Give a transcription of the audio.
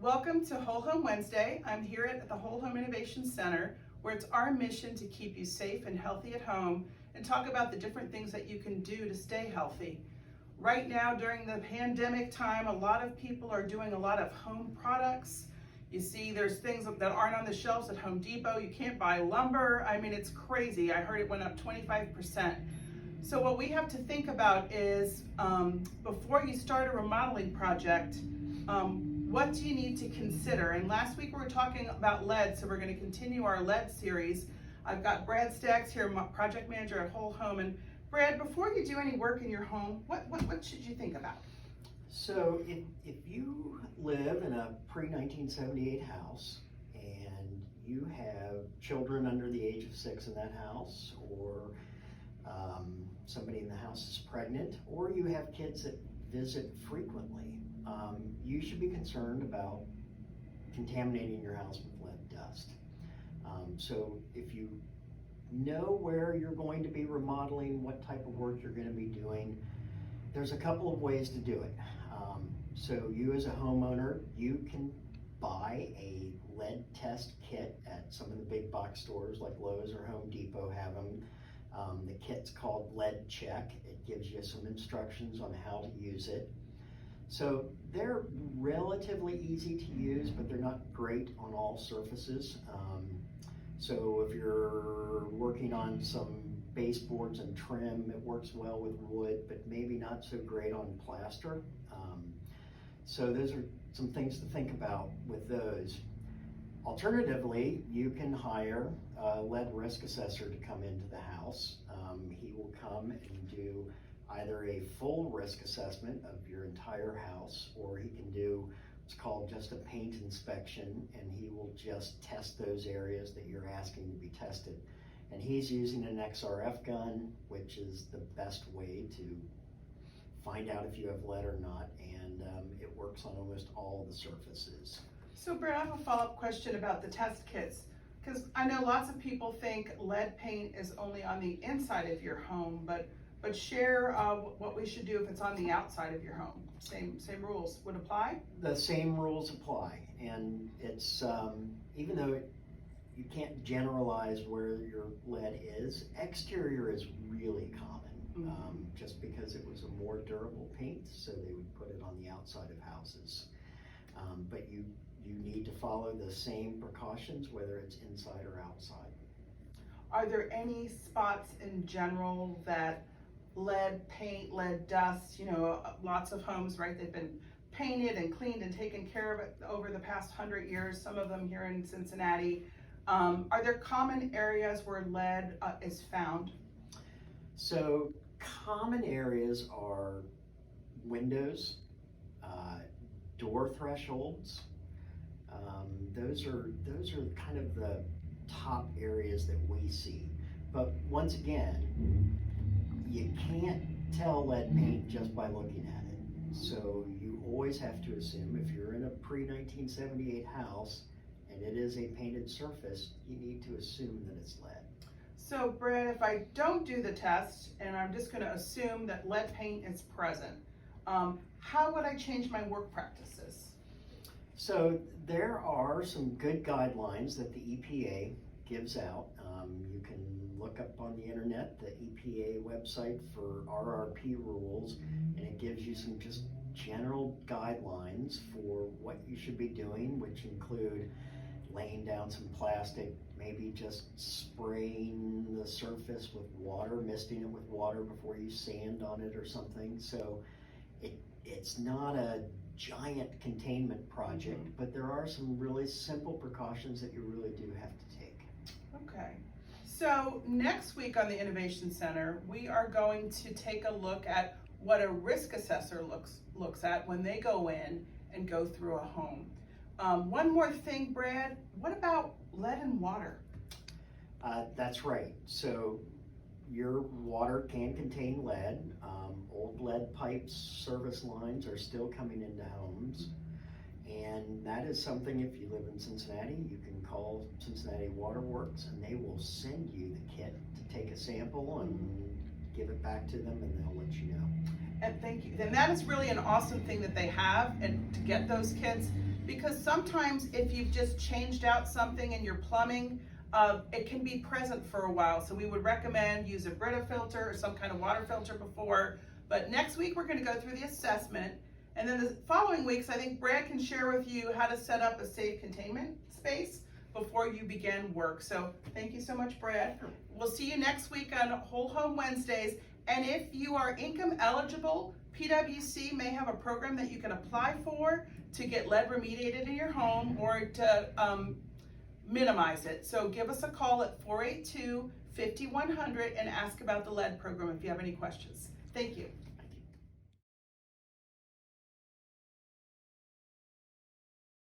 Welcome to Whole Home Wednesday. I'm here at the Whole Home Innovation Center, where it's our mission to keep you safe and healthy at home and talk about the different things that you can do to stay healthy. Right now, during the pandemic time, a lot of people are doing a lot of home products. You see, there's things that aren't on the shelves at Home Depot. You can't buy lumber. I mean, it's crazy. I heard it went up 25%. So what we have to think about is, before you start a remodeling project, what do you need to consider? And last week we were talking about lead, so we're going to continue our lead series. I've got Brad Staggs here, project manager at Whole Home. And Brad, before you do any work in your home, what should you think about? So if you live in a pre-1978 house and you have children under the age of 6 in that house, or somebody in the house is pregnant, or you have kids that visit frequently, you should be concerned about contaminating your house with lead dust. So if you know where you're going to be remodeling, what type of work you're going to be doing, there's a couple of ways to do it. So you as a homeowner, you can buy a lead test kit at some of the big box stores like Lowe's or Home Depot have them. The kit's called Lead Check. It gives you some instructions on how to use it. So they're relatively easy to use, but they're not great on all surfaces. So if you're working on some baseboards and trim, it works well with wood, but maybe not so great on plaster. So those are some things to think about with those. Alternatively, you can hire a lead risk assessor to come into the house. He will come and do either a full risk assessment of your entire house, or he can do what's called just a paint inspection, and he will just test those areas that you're asking to be tested. And he's using an XRF gun, which is the best way to find out if you have lead or not, and it works on almost all the surfaces. So Brad, I have a follow-up question about the test kits, because I know lots of people think lead paint is only on the inside of your home, but share what we should do if it's on the outside of your home. Same rules would apply? The same rules apply, and it's, even though you can't generalize where your lead is, exterior is really common. Just because it was a more durable paint, so they would put it on the outside of houses. But you need to follow the same precautions, whether it's inside or outside. Are there any spots in general that lead paint, lead dust, lots of homes, right, they've been painted and cleaned and taken care of it over the past 100 years, some of them here in Cincinnati. Are there common areas where lead is found? So common areas are windows, door thresholds. Those are kind of the top areas that we see. But once again, you can't tell lead paint just by looking at it. So you always have to assume, if you're in a pre-1978 house and it is a painted surface, you need to assume that it's lead. So Brad, if I don't do the test and I'm just going to assume that lead paint is present, how would I change my work practices? So there are some good guidelines that the EPA gives out. You can look up on the internet the EPA website for RRP rules, and it gives you some just general guidelines for what you should be doing, which include laying down some plastic, maybe just spraying the surface with water, misting it with water before you sand on it or something. So it's not a giant containment project, but there are some really simple precautions that you really do have to take. Okay. So next week on the Innovation Center, we are going to take a look at what a risk assessor looks at when they go in and go through a home. One more thing, Brad, what about lead and water? That's right. So your water can contain lead. Old lead pipes, service lines are still coming into homes. And that is something, if you live in Cincinnati, you can call Cincinnati Water Works and they will send you the kit to take a sample and give it back to them, and they'll let you know. And thank you. And that is really an awesome thing that they have, and to get those kits, because sometimes if you've just changed out something in your plumbing, it can be present for a while. So we would recommend use a Brita filter or some kind of water filter before. But next week we're gonna go through the assessment. And then the following weeks, I think Brad can share with you how to set up a safe containment space before you begin work. So thank you so much, Brad. We'll see you next week on Whole Home Wednesdays. And if you are income eligible, PwC may have a program that you can apply for to get lead remediated in your home or to minimize it. So give us a call at 482-5100 and ask about the lead program if you have any questions. Thank you.